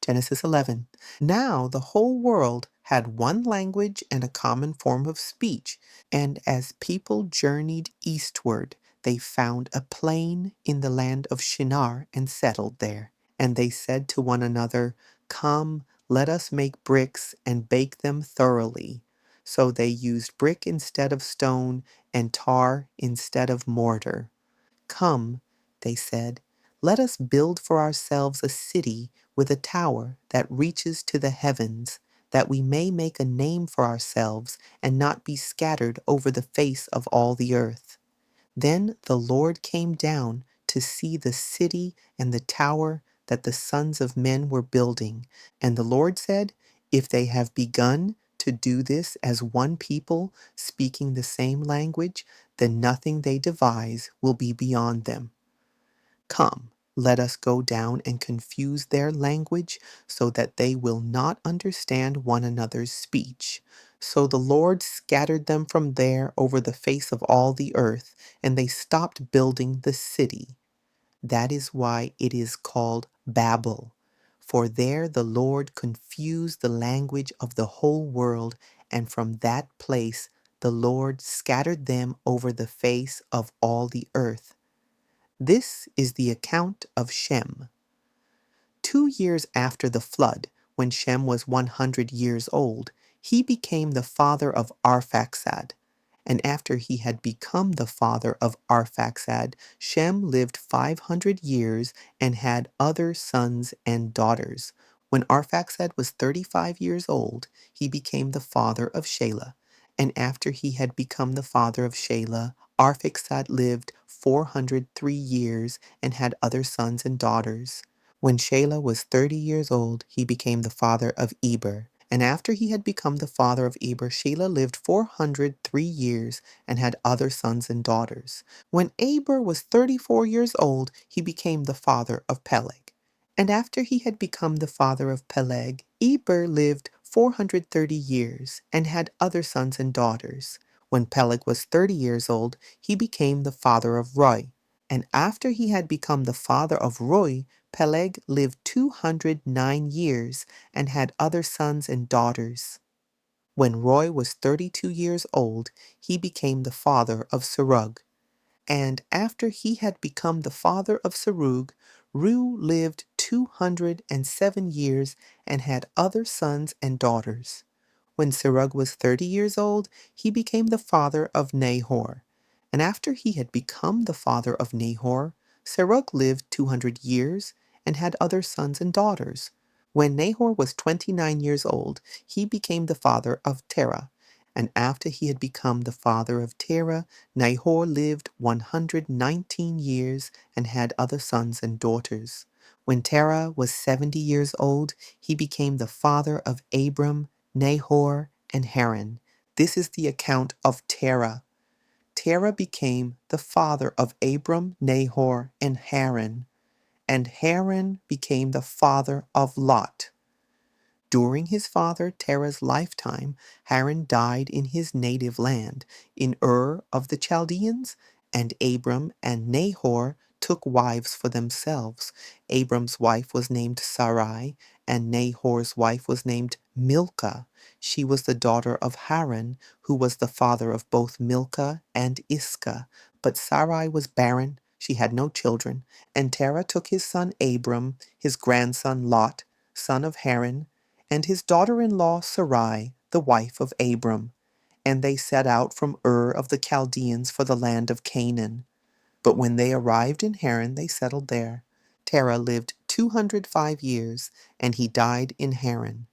Genesis 11. Now the whole world had one language and a common form of speech, and as people journeyed eastward, they found a plain in the land of Shinar and settled there. And they said to one another, "Come, let us make bricks and bake them thoroughly." So they used brick instead of stone and tar instead of mortar. "Come," they said, "let us build for ourselves a city with a tower that reaches to the heavens, that we may make a name for ourselves and not be scattered over the face of all the earth." Then the Lord came down to see the city and the tower that the sons of men were building. And the Lord said, "If they have begun to do this as one people, speaking the same language, then nothing they devise will be beyond them. Come, let us go down and confuse their language so that they will not understand one another's speech." So the Lord scattered them from there over the face of all the earth, and they stopped building the city. That is why it is called Babel. For there the Lord confused the language of the whole world, and from that place the Lord scattered them over the face of all the earth. This is the account of Shem. 2 years after the flood, when Shem was 100 years old, he became the father of Arphaxad. And after he had become the father of Arphaxad, Shem lived 500 years and had other sons and daughters. When Arphaxad was 35 years old, he became the father of Shelah. And after he had become the father of Shelah, Arphaxad lived 403 years and had other sons and daughters. When Shelah was 30 years old, he became the father of Eber. And after he had become the father of Eber, Shelah lived 403 years and had other sons and daughters. When Eber was 34 years old, he became the father of Peleg. And after he had become the father of Peleg, Eber lived 430 years and had other sons and daughters. When Peleg was 30 years old, he became the father of Reu. And after he had become the father of Reu, Peleg lived 209 years and had other sons and daughters. When Reu was 32 years old, he became the father of Serug. And after he had become the father of Serug, Reu lived 207 years and had other sons and daughters. When Serug was 30 years old, he became the father of Nahor. And after he had become the father of Nahor, Serug lived 200 years and had other sons and daughters. When Nahor was 29 years old, he became the father of Terah. And after he had become the father of Terah, Nahor lived 119 years and had other sons and daughters. When Terah was 70 years old, he became the father of Abram, Nahor, and Haran. This is the account of Terah. Terah became the father of Abram, Nahor, and Haran. And Haran became the father of Lot. During his father Terah's lifetime, Haran died in his native land, in Ur of the Chaldeans, and Abram and Nahor took wives for themselves. Abram's wife was named Sarai, and Nahor's wife was named Milcah. She was the daughter of Haran, who was the father of both Milcah and Iscah. But Sarai was barren, she had no children, and Terah took his son Abram, his grandson Lot, son of Haran, and his daughter-in-law Sarai, the wife of Abram. And they set out from Ur of the Chaldeans for the land of Canaan. But when they arrived in Haran, they settled there. Terah lived 205 years, and he died in Haran.